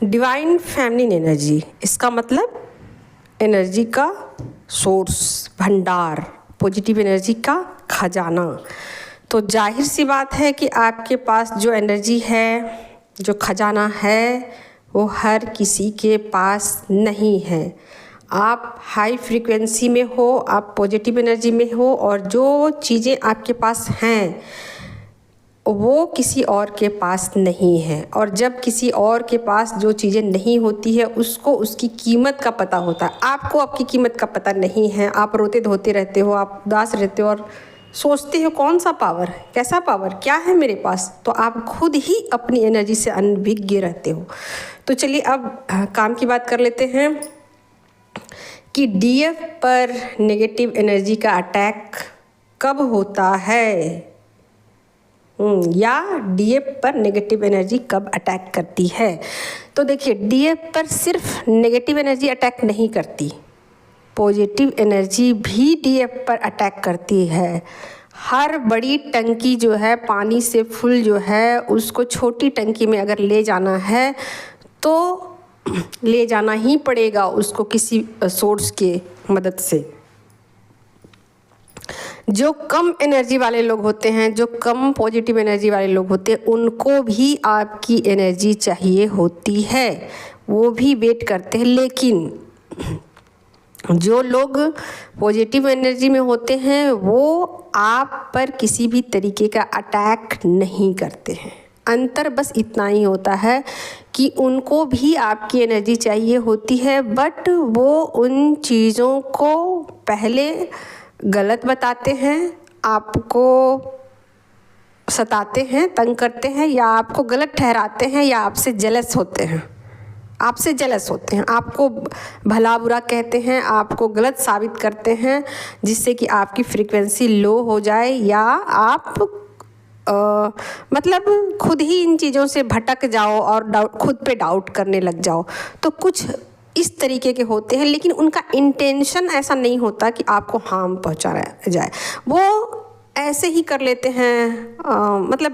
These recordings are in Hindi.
डिवाइन फेमिनिन एनर्जी, इसका मतलब एनर्जी का सोर्स, भंडार, पॉजिटिव एनर्जी का खजाना। तो जाहिर सी बात है कि आपके पास जो एनर्जी है, जो खजाना है, वो हर किसी के पास नहीं है। आप हाई फ्रीक्वेंसी में हो, आप पॉजिटिव एनर्जी में हो, और जो चीज़ें आपके पास हैं वो किसी और के पास नहीं है। और जब किसी और के पास जो चीज़ें नहीं होती है उसको उसकी कीमत का पता होता है, आपको आपकी कीमत का पता नहीं है। आप रोते धोते रहते हो, आप उदास रहते हो और सोचते हो कौन सा पावर है, कैसा पावर, क्या है मेरे पास। तो आप खुद ही अपनी एनर्जी से अनभिज्ञ रहते हो। तो चलिए अब काम की बात कर लेते हैं कि डीएफ पर नेगेटिव एनर्जी का अटैक कब होता है, या डीएफ पर नेगेटिव एनर्जी कब अटैक करती है। तो देखिए, डीएफ पर सिर्फ नेगेटिव एनर्जी अटैक नहीं करती, पॉजिटिव एनर्जी भी डीएफ पर अटैक करती है। हर बड़ी टंकी जो है पानी से फुल जो है, उसको छोटी टंकी में अगर ले जाना है तो ले जाना ही पड़ेगा उसको किसी सोर्स के मदद से। जो कम एनर्जी वाले लोग होते हैं, जो कम पॉजिटिव एनर्जी वाले लोग होते हैं, उनको भी आपकी एनर्जी चाहिए होती है, वो भी वेट करते हैं। लेकिन जो लोग पॉजिटिव एनर्जी में होते हैं वो आप पर किसी भी तरीके का अटैक नहीं करते हैं। अंतर बस इतना ही होता है कि उनको भी आपकी एनर्जी चाहिए होती है, बट वो उन चीज़ों को पहले गलत बताते हैं, आपको सताते हैं, तंग करते हैं, या आपको गलत ठहराते हैं, या आपसे जेलस होते हैं, आपको भला बुरा कहते हैं, आपको गलत साबित करते हैं, जिससे कि आपकी फ्रीक्वेंसी लो हो जाए, या आप मतलब खुद ही इन चीज़ों से भटक जाओ और खुद पे डाउट करने लग जाओ। तो कुछ इस तरीके के होते हैं, लेकिन उनका इंटेंशन ऐसा नहीं होता कि आपको हार्म पहुंचाया जाए। वो ऐसे ही कर लेते हैं, मतलब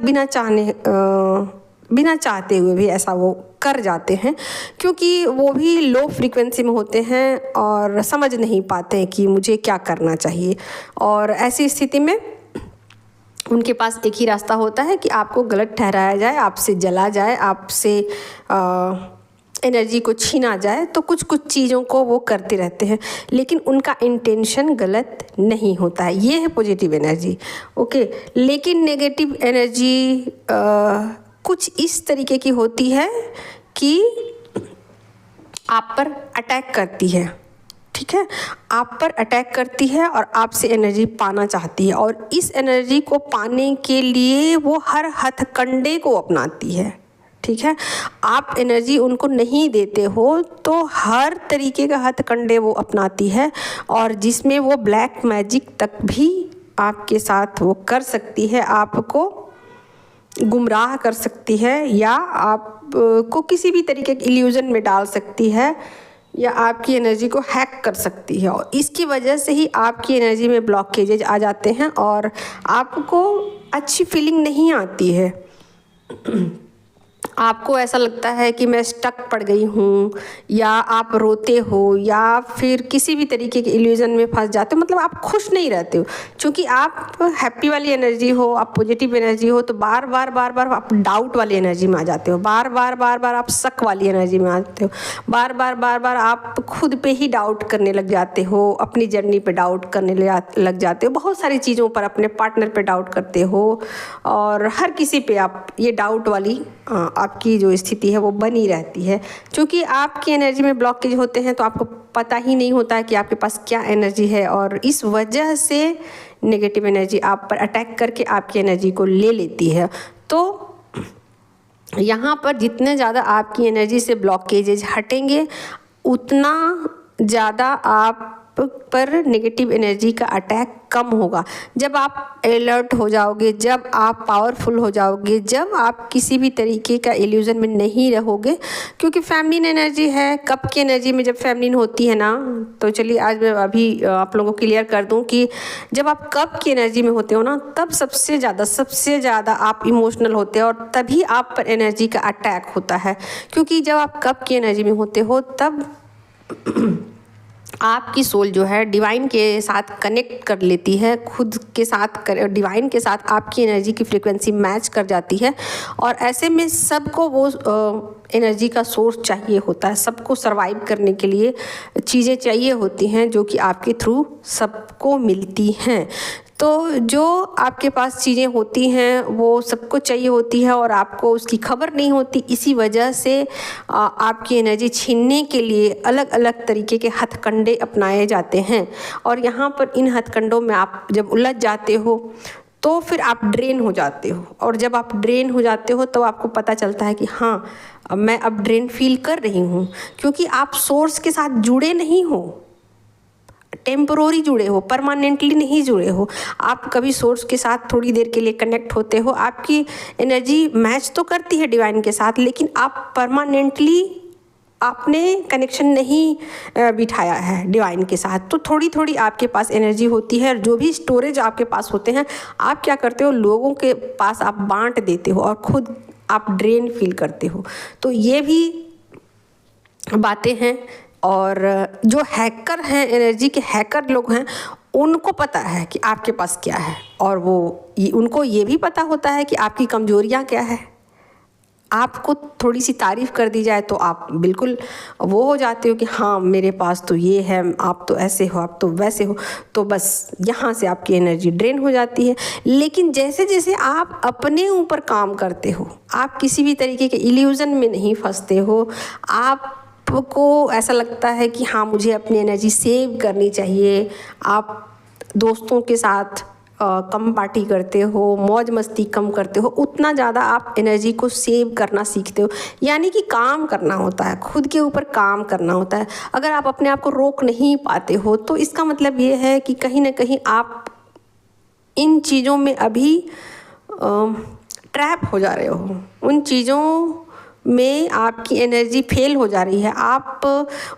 बिना चाहते हुए भी ऐसा वो कर जाते हैं, क्योंकि वो भी लो फ्रीक्वेंसी में होते हैं और समझ नहीं पाते हैं कि मुझे क्या करना चाहिए। और ऐसी स्थिति में उनके पास एक ही रास्ता होता है कि आपको गलत ठहराया जाए, आपसे जला जाए, आपसे एनर्जी को छीना जाए। तो कुछ कुछ चीज़ों को वो करते रहते हैं, लेकिन उनका इंटेंशन गलत नहीं होता है। ये है पॉजिटिव एनर्जी, ओके। लेकिन नेगेटिव एनर्जी कुछ इस तरीके की होती है कि आप पर अटैक करती है, ठीक है, आप पर अटैक करती है और आपसे एनर्जी पाना चाहती है, और इस एनर्जी को पाने के लिए वो हर हथकंडे को अपनाती है, ठीक है। आप एनर्जी उनको नहीं देते हो तो हर तरीके का हथकंडे वो अपनाती है, और जिसमें वो ब्लैक मैजिक तक भी आपके साथ वो कर सकती है, आपको गुमराह कर सकती है, या आपको किसी भी तरीके के इल्यूजन में डाल सकती है, या आपकी एनर्जी को हैक कर सकती है। और इसकी वजह से ही आपकी एनर्जी में ब्लॉकेजेज आ जाते हैं और आपको अच्छी फीलिंग नहीं आती है। आपको ऐसा लगता है कि मैं स्टक पड़ गई हूँ, या आप रोते हो, या फिर किसी भी तरीके के इल्यूजन में फंस जाते हो, मतलब आप खुश नहीं रहते हो। क्योंकि आप हैप्पी वाली एनर्जी हो, आप पॉजिटिव एनर्जी हो, तो बार बार आप डाउट वाली एनर्जी में आ जाते हो, बार बार आप शक वाली एनर्जी में आते हो, बार बार आप खुद पे ही डाउट करने लग जाते हो, अपनी जर्नी पे डाउट करने लग जाते हो, बहुत सारी चीज़ों पर, अपने पार्टनर पे डाउट करते हो, और हर किसी पे आप ये डाउट वाली आपकी जो स्थिति है वो बनी रहती है। क्योंकि आपकी एनर्जी में ब्लॉकेज होते हैं तो आपको पता ही नहीं होता है कि आपके पास क्या एनर्जी है, और इस वजह से नेगेटिव एनर्जी आप पर अटैक करके आपकी एनर्जी को ले लेती है। तो यहाँ पर जितने ज़्यादा आपकी एनर्जी से ब्लॉकेजेज हटेंगे, उतना ज़्यादा आप पर नेगेटिव एनर्जी का अटैक कम होगा। जब आप अलर्ट हो जाओगे, जब आप पावरफुल हो जाओगे, जब आप किसी भी तरीके का इल्यूज़न में नहीं रहोगे, क्योंकि फेमिनिन एनर्जी है। कप की एनर्जी में जब फेमिनिन होती है ना, तो चलिए आज मैं अभी आप लोगों को क्लियर कर दूं कि जब आप कप की एनर्जी में होते हो ना, तब सबसे ज़्यादा आप इमोशनल होते हो और तभी आप पर एनर्जी का अटैक होता है। क्योंकि जब आप कप की एनर्जी में होते हो तब आपकी सोल जो है डिवाइन के साथ कनेक्ट कर लेती है, खुद के साथ डिवाइन के साथ आपकी एनर्जी की फ्रीक्वेंसी मैच कर जाती है। और ऐसे में सबको वो एनर्जी का सोर्स चाहिए होता है, सबको सरवाइव करने के लिए चीज़ें चाहिए होती हैं जो कि आपके थ्रू सबको मिलती हैं। तो जो आपके पास चीज़ें होती हैं वो सबको चाहिए होती है और आपको उसकी खबर नहीं होती। इसी वजह से आपकी एनर्जी छीनने के लिए अलग अलग तरीके के हथकंडे अपनाए जाते हैं। और यहाँ पर इन हथकंडों में आप जब उलझ जाते हो तो फिर आप ड्रेन हो जाते हो। और जब आप ड्रेन हो जाते हो तो आपको पता चलता है कि हाँ, मैं अब ड्रेन फील कर रही हूँ, क्योंकि आप सोर्स के साथ जुड़े नहीं हो, टेम्परोरी जुड़े हो, परमानेंटली नहीं जुड़े हो। आप कभी सोर्स के साथ थोड़ी देर के लिए कनेक्ट होते हो, आपकी एनर्जी मैच तो करती है डिवाइन के साथ, लेकिन आप परमानेंटली आपने कनेक्शन नहीं बिठाया है डिवाइन के साथ। तो थोड़ी थोड़ी आपके पास एनर्जी होती है, जो भी स्टोरेज आपके पास होते हैं आप क्या करते हो, लोगों के पास आप बांट देते हो और खुद आप ड्रेन फील करते हो। तो ये भी बातें हैं। और जो हैकर हैं, एनर्जी के हैकर लोग हैं, उनको पता है कि आपके पास क्या है, और उनको ये भी पता होता है कि आपकी कमजोरियां क्या है। आपको थोड़ी सी तारीफ़ कर दी जाए तो आप बिल्कुल वो हो जाते हो कि हाँ, मेरे पास तो ये है, आप तो ऐसे हो, आप तो वैसे हो। तो बस यहाँ से आपकी एनर्जी ड्रेन हो जाती है। लेकिन जैसे जैसे आप अपने ऊपर काम करते हो, आप किसी भी तरीके के इल्यूज़न में नहीं फंसते हो, आपको ऐसा लगता है कि हाँ, मुझे अपनी एनर्जी सेव करनी चाहिए। आप दोस्तों के साथ कम पार्टी करते हो, मौज मस्ती कम करते हो, उतना ज़्यादा आप एनर्जी को सेव करना सीखते हो। यानी कि काम करना होता है, खुद के ऊपर काम करना होता है। अगर आप अपने आप को रोक नहीं पाते हो तो इसका मतलब ये है कि कहीं ना कहीं आप इन चीज़ों में अभी ट्रैप हो जा रहे हो, उन चीज़ों में आपकी एनर्जी फेल हो जा रही है। आप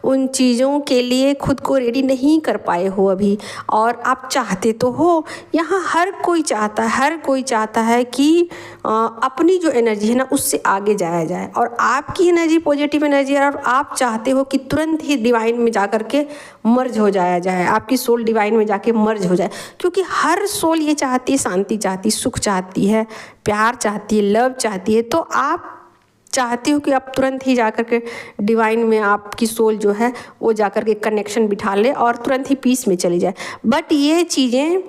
उन चीज़ों के लिए खुद को रेडी नहीं कर पाए हो अभी, और आप चाहते तो हो। यहाँ हर कोई चाहता है कि अपनी जो एनर्जी है ना, उससे आगे जाया जाए। और आपकी एनर्जी पॉजिटिव एनर्जी है, और आप चाहते हो कि तुरंत ही डिवाइन में जा कर के मर्ज हो जाया जाए, आपकी सोल डिवाइन में जाके मर्ज हो जाए। क्योंकि हर सोल ये चाहती है, शांति चाहती है, सुख चाहती है, प्यार चाहती है, लव चाहती है। तो आप चाहती हो कि आप तुरंत ही जाकर के डिवाइन में आपकी सोल जो है वो जाकर के कनेक्शन बिठा ले और तुरंत ही पीस में चली जाए। बट ये चीज़ें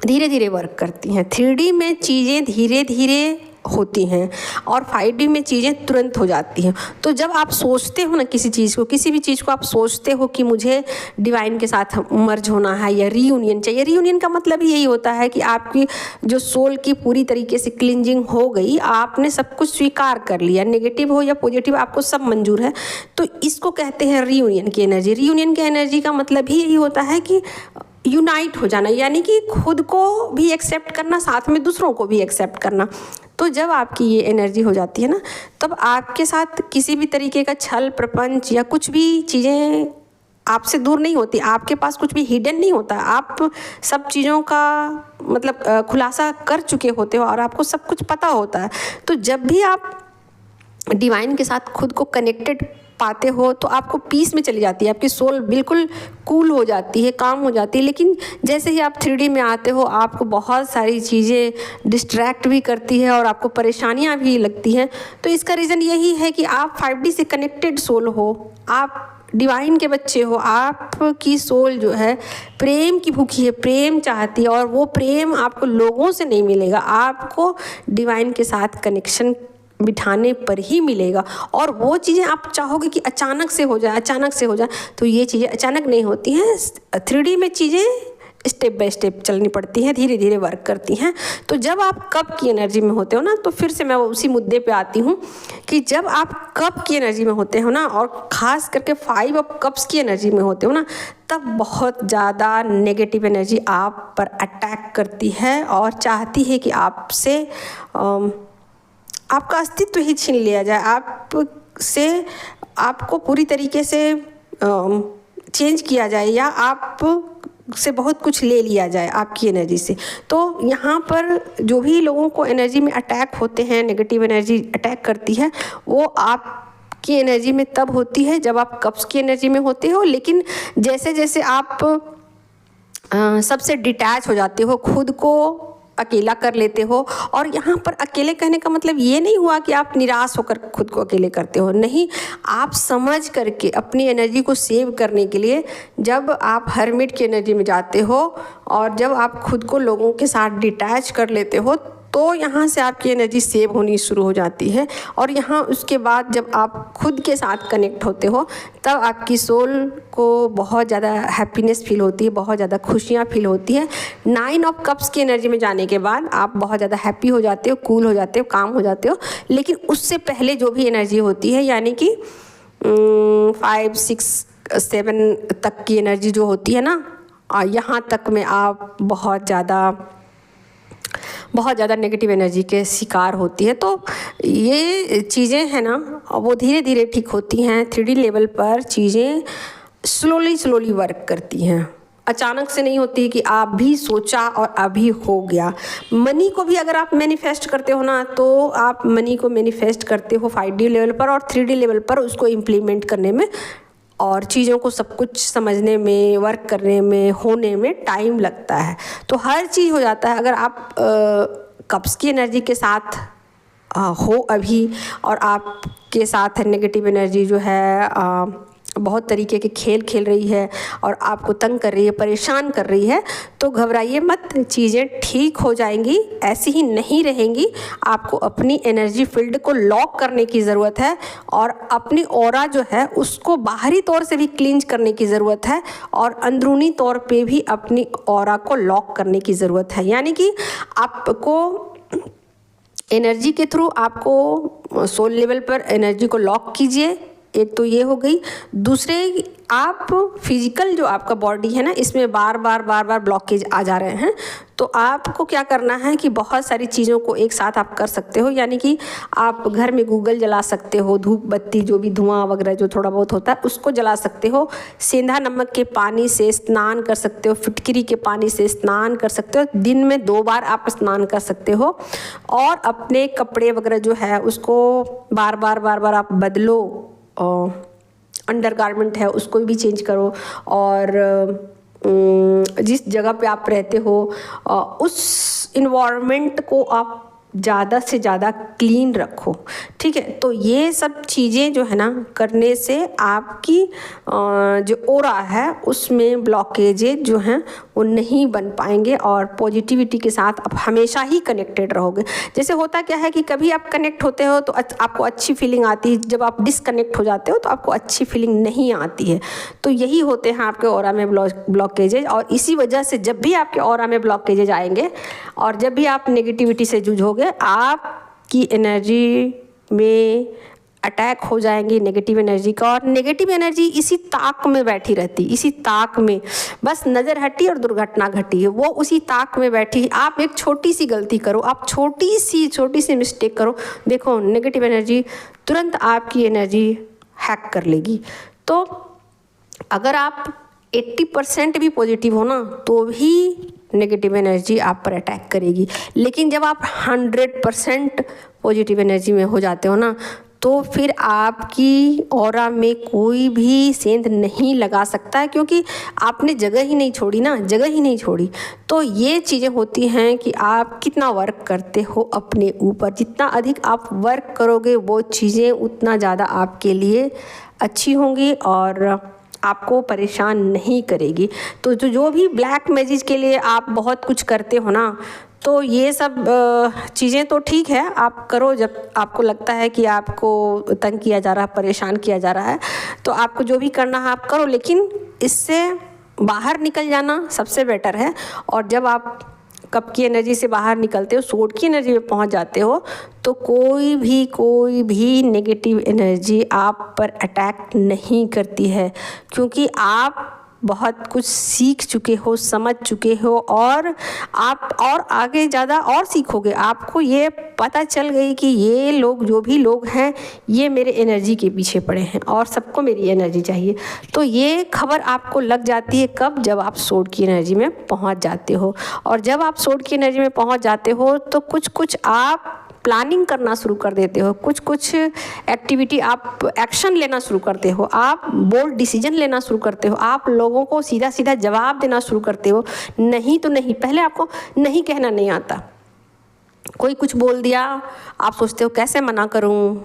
धीरे धीरे वर्क करती हैं। 3D में चीज़ें धीरे धीरे होती हैं और 5D में चीज़ें तुरंत हो जाती हैं। तो जब आप सोचते हो ना किसी चीज़ को, किसी भी चीज़ को आप सोचते हो कि मुझे डिवाइन के साथ मर्ज होना है या रीयूनियन चाहिए। रीयूनियन का मतलब यही होता है कि आपकी जो सोल की पूरी तरीके से क्लिंजिंग हो गई, आपने सब कुछ स्वीकार कर लिया, नेगेटिव हो या पॉजिटिव आपको सब मंजूर है। तो इसको कहते हैं रीयूनियन की एनर्जी। रीयूनियन की एनर्जी का मतलब ही यही होता है कि यूनाइट हो जाना, यानी कि खुद को भी एक्सेप्ट करना, साथ में दूसरों को भी एक्सेप्ट करना। तो जब आपकी ये एनर्जी हो जाती है ना, तब आपके साथ किसी भी तरीके का छल प्रपंच या कुछ भी चीज़ें आपसे दूर नहीं होती। आपके पास कुछ भी हिडन नहीं होता। आप सब चीज़ों का मतलब खुलासा कर चुके होते हो और आपको सब कुछ पता होता है। तो जब भी आप डिवाइन के साथ खुद को कनेक्टेड पाते हो तो आपको पीस में चली जाती है, आपकी सोल बिल्कुल कूल हो जाती है, काम हो जाती है। लेकिन जैसे ही आप 3D में आते हो, आपको बहुत सारी चीज़ें डिस्ट्रैक्ट भी करती है और आपको परेशानियां भी लगती हैं। तो इसका रीज़न यही है कि आप 5D से कनेक्टेड सोल हो, आप डिवाइन के बच्चे हो। आपकी सोल जो है प्रेम की भूखी है, प्रेम चाहती है, और वो प्रेम आपको लोगों से नहीं मिलेगा, आपको डिवाइन के साथ कनेक्शन बिठाने पर ही मिलेगा। और वो चीज़ें आप चाहोगे कि अचानक से हो जाए, अचानक से हो जाए, तो ये चीज़ें अचानक नहीं होती हैं। 3D में चीज़ें स्टेप बाय स्टेप चलनी पड़ती हैं, धीरे धीरे वर्क करती हैं। तो जब आप कप की एनर्जी में होते हो ना, तो फिर से मैं उसी मुद्दे पे आती हूँ कि जब आप कप की एनर्जी में होते हो ना, और ख़ास करके 5 ऑफ कप्स की एनर्जी में होते हो ना, तब बहुत ज़्यादा नेगेटिव एनर्जी आप पर अटैक करती है और चाहती है कि आपसे आपका अस्तित्व ही छीन लिया जाए, आपको पूरी तरीके से चेंज किया जाए, या आप से बहुत कुछ ले लिया जाए आपकी एनर्जी से। तो यहाँ पर जो भी लोगों को एनर्जी में अटैक होते हैं, नेगेटिव एनर्जी अटैक करती है, वो आपकी एनर्जी में तब होती है जब आप कप्स की एनर्जी में होते हो। लेकिन जैसे जैसे आप सबसे डिटैच हो जाते हो, खुद को अकेला कर लेते हो, और यहाँ पर अकेले कहने का मतलब ये नहीं हुआ कि आप निराश होकर खुद को अकेले करते हो, नहीं, आप समझ करके अपनी एनर्जी को सेव करने के लिए जब आप हर्मिट की एनर्जी में जाते हो और जब आप खुद को लोगों के साथ डिटैच कर लेते हो, तो यहाँ से आपकी एनर्जी सेव होनी शुरू हो जाती है। और यहाँ उसके बाद जब आप खुद के साथ कनेक्ट होते हो, तब आपकी सोल को बहुत ज़्यादा हैप्पीनेस फील होती है, बहुत ज़्यादा खुशियाँ फील होती है। 9 ऑफ कप्स की एनर्जी में जाने के बाद आप बहुत ज़्यादा हैप्पी हो जाते हो, कूल हो जाते हो, काम हो जाते हो। लेकिन उससे पहले जो भी एनर्जी होती है, यानी कि 5, 6, 7 तक की एनर्जी जो होती है ना, यहाँ तक में आप बहुत ज़्यादा नेगेटिव एनर्जी के शिकार होती है। तो ये चीज़ें हैं ना, वो धीरे धीरे ठीक होती हैं। 3D लेवल पर चीज़ें स्लोली वर्क करती हैं, अचानक से नहीं होती कि आप भी सोचा और अभी हो गया। मनी को भी अगर आप मैनिफेस्ट करते हो ना, तो आप मनी को मैनिफेस्ट करते हो 5D लेवल पर और 3D लेवल पर उसको इम्प्लीमेंट करने में, और चीज़ों को सब कुछ समझने में, वर्क करने में, होने में टाइम लगता है। तो हर चीज़ हो जाता है। अगर आप कप्स की एनर्जी के साथ हो अभी, और आपके साथ नेगेटिव एनर्जी जो है बहुत तरीके के खेल खेल रही है और आपको तंग कर रही है, परेशान कर रही है, तो घबराइए मत, चीज़ें ठीक हो जाएंगी, ऐसी ही नहीं रहेंगी। आपको अपनी एनर्जी फील्ड को लॉक करने की ज़रूरत है, और अपनी ऑरा जो है उसको बाहरी तौर से भी क्लींज करने की ज़रूरत है, और अंदरूनी तौर पे भी अपनी ऑरा को लॉक करने की ज़रूरत है। यानी कि आपको एनर्जी के थ्रू आपको सोल लेवल पर एनर्जी को लॉक कीजिए, एक तो ये हो गई। दूसरे, आप फिजिकल जो आपका बॉडी है ना, इसमें बार बार ब्लॉकेज आ जा रहे हैं, तो आपको क्या करना है कि बहुत सारी चीज़ों को एक साथ आप कर सकते हो। यानी कि आप घर में गूगल जला सकते हो, धूप बत्ती जो भी धुआं वगैरह जो थोड़ा बहुत होता है उसको जला सकते हो, सेंधा नमक के पानी से स्नान कर सकते हो, फिटकरी के पानी से स्नान कर सकते हो, दिन में 2 बार आप स्नान कर सकते हो, और अपने कपड़े वगैरह जो है उसको बार बार आप बदलो, अंडरगारमेंट है उसको भी चेंज करो, और जिस जगह पे आप रहते हो उस इन्वायरमेंट को आप ज़्यादा से ज़्यादा क्लीन रखो, ठीक है। तो ये सब चीज़ें जो है ना करने से आपकी जो ओरा है उसमें ब्लॉकेजेज जो हैं वो नहीं बन पाएंगे, और पॉजिटिविटी के साथ आप हमेशा ही कनेक्टेड रहोगे। जैसे होता क्या है कि कभी आप कनेक्ट होते हो तो आपको अच्छी फीलिंग आती है, जब आप डिसकनेक्ट हो जाते हो तो आपको अच्छी फीलिंग नहीं आती है। तो यही होते हैं आपके ओरा में ब्लॉकेजेज, और इसी वजह से जब भी आपके ओरा में ब्लॉकेजेज आएंगे और जब भी आप नेगेटिविटी से जूझोगे, आपकी एनर्जी में अटैक हो जाएंगी नेगेटिव एनर्जी का, और नेगेटिव एनर्जी इसी ताक में बैठी रहती, इसी ताक में बस नज़र हटी और दुर्घटना घटी है, वो उसी ताक में बैठी है। आप एक छोटी सी गलती करो, आप छोटी सी मिस्टेक करो, देखो नेगेटिव एनर्जी तुरंत आपकी एनर्जी हैक कर लेगी। तो अगर आप 80% भी पॉजिटिव हो ना, तो भी नेगेटिव एनर्जी आप पर अटैक करेगी। लेकिन जब आप 100% पॉजिटिव एनर्जी में हो जाते हो ना, तो फिर आपकी ऑरा में कोई भी सेंध नहीं लगा सकता है, क्योंकि आपने जगह ही नहीं छोड़ी ना, जगह ही नहीं छोड़ी। तो ये चीज़ें होती हैं कि आप कितना वर्क करते हो अपने ऊपर। जितना अधिक आप वर्क करोगे वो चीज़ें उतना ज़्यादा आपके लिए अच्छी होंगी और आपको परेशान नहीं करेगी। तो जो भी ब्लैक मैजिक के लिए आप बहुत कुछ करते हो ना, तो ये सब चीज़ें तो ठीक है, आप करो। जब आपको लगता है कि आपको तंग किया जा रहा है, परेशान किया जा रहा है, तो आपको जो भी करना है आप करो। लेकिन इससे बाहर निकल जाना सबसे बेटर है। और जब आप कप की एनर्जी से बाहर निकलते हो, सोड की एनर्जी में पहुंच जाते हो, तो कोई भी नेगेटिव एनर्जी आप पर अटैक नहीं करती है, क्योंकि आप बहुत कुछ सीख चुके हो, समझ चुके हो, और आप और आगे ज़्यादा और सीखोगे। आपको ये पता चल गई कि ये लोग, जो भी लोग हैं, ये मेरे एनर्जी के पीछे पड़े हैं और सबको मेरी एनर्जी चाहिए। तो ये खबर आपको लग जाती है कब? जब आप सोड की एनर्जी में पहुंच जाते हो। और जब आप सोड की एनर्जी में पहुंच जाते हो तो कुछ आप प्लानिंग करना शुरू कर देते हो, कुछ एक्टिविटी आप एक्शन लेना शुरू करते हो, आप बोल्ड डिसीजन लेना शुरू करते हो, आप लोगों को सीधा सीधा जवाब देना शुरू करते हो। नहीं तो नहीं, पहले आपको नहीं कहना नहीं आता। कोई कुछ बोल दिया, आप सोचते हो कैसे मना करूं,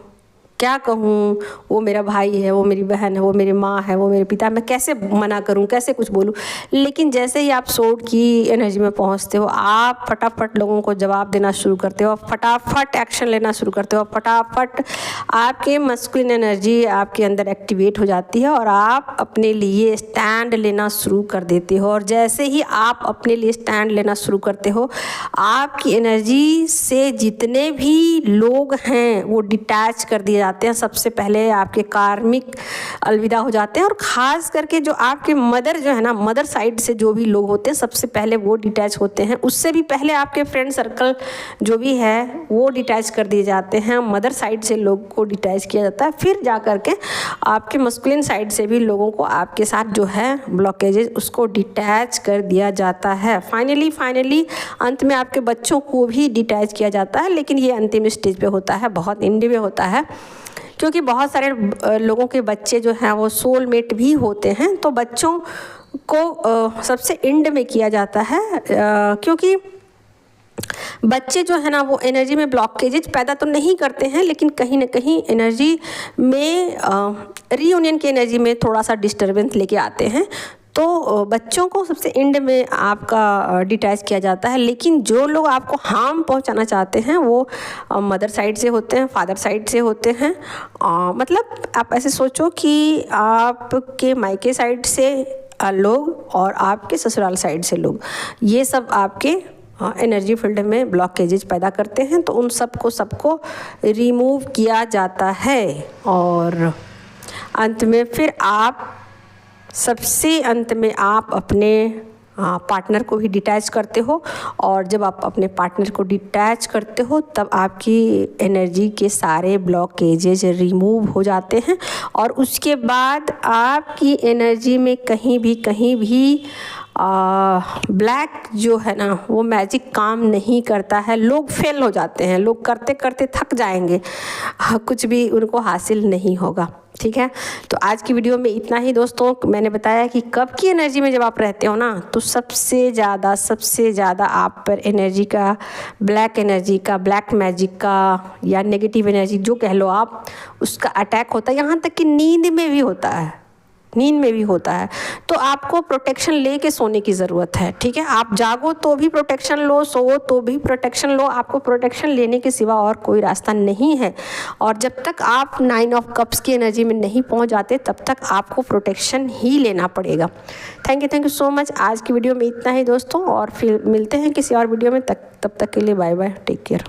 क्या कहूँ, वो मेरा भाई है, वो मेरी बहन है, वो मेरी माँ है, वो मेरे पिता, मैं कैसे मना करूँ, कैसे कुछ बोलूँ। लेकिन जैसे ही आप सोड की एनर्जी में पहुँचते हो, आप फटाफट लोगों को जवाब देना शुरू करते हो, फटाफट एक्शन लेना शुरू करते हो, फटाफट आपके मस्कुलिन एनर्जी आपके अंदर एक्टिवेट हो जाती है और आप अपने लिए स्टैंड लेना शुरू कर देते हो। और जैसे ही आप अपने लिए स्टैंड लेना शुरू करते हो, आपकी एनर्जी से जितने भी लोग हैं वो डिटैच कर दिए जाते हैं। सबसे पहले आपके कार्मिक अलविदा हो जाते हैं, और ख़ास करके जो आपके मदर जो है ना, मदर साइड से जो भी लोग होते हैं, सबसे पहले वो डिटैच होते हैं। उससे भी पहले आपके फ्रेंड सर्कल जो भी है वो डिटैच कर दिए जाते हैं। मदर साइड से लोग को डिटैच किया जाता है, फिर जा कर के आपके मस्कुलिन साइड से भी लोगों को आपके साथ जो है ब्लॉकेजेस उसको डिटैच कर दिया जाता है। फाइनली अंत में आपके बच्चों को भी डिटैच किया जाता है, लेकिन ये अंतिम स्टेज पे होता है, बहुत एंड में होता है, क्योंकि बहुत सारे लोगों के बच्चे जो हैं वो सोलमेट भी होते हैं। तो बच्चों को सबसे एंड में किया जाता है, क्योंकि बच्चे जो है ना वो एनर्जी में ब्लॉकेजेज पैदा तो नहीं करते हैं, लेकिन कहीं ना कहीं एनर्जी में रीयूनियन की एनर्जी में थोड़ा सा डिस्टर्बेंस लेके आते हैं। तो बच्चों को सबसे एंड में आपका डिटैच किया जाता है। लेकिन जो लोग आपको हार्म पहुंचाना चाहते हैं वो मदर साइड से होते हैं, फादर साइड से होते हैं। मतलब आप ऐसे सोचो कि आपके मायके साइड से लोग और आपके ससुराल साइड से लोग, ये सब आपके एनर्जी फील्ड में ब्लॉकेजेज पैदा करते हैं। तो उन सबको रिमूव किया जाता है। और अंत में फिर आप सबसे अंत में आप अपने पार्टनर को भी डिटैच करते हो। और जब आप अपने पार्टनर को डिटैच करते हो तब आपकी एनर्जी के सारे ब्लॉकेजेज रिमूव हो जाते हैं। और उसके बाद आपकी एनर्जी में कहीं भी ब्लैक जो है ना वो मैजिक काम नहीं करता है। लोग फेल हो जाते हैं, लोग करते करते थक जाएंगे, कुछ भी उनको हासिल नहीं होगा। ठीक है, तो आज की वीडियो में इतना ही दोस्तों। मैंने बताया कि कब की एनर्जी में जब आप रहते हो ना तो सबसे ज़्यादा आप पर एनर्जी का, ब्लैक एनर्जी का, ब्लैक मैजिक का या नेगेटिव एनर्जी जो कह लो आप, उसका अटैक होता है। यहाँ तक कि नींद में भी होता है, नींद में भी होता है। तो आपको प्रोटेक्शन लेके सोने की ज़रूरत है। ठीक है, आप जागो तो भी प्रोटेक्शन लो, सोओ तो भी प्रोटेक्शन लो। आपको प्रोटेक्शन लेने के सिवा और कोई रास्ता नहीं है। और जब तक आप 9 ऑफ कप्स की एनर्जी में नहीं पहुंच जाते तब तक आपको प्रोटेक्शन ही लेना पड़ेगा। Thank you so much. आज की वीडियो में इतना ही दोस्तों, और फिर मिलते हैं किसी और वीडियो में। तब तक के लिए बाय बाय, टेक केयर।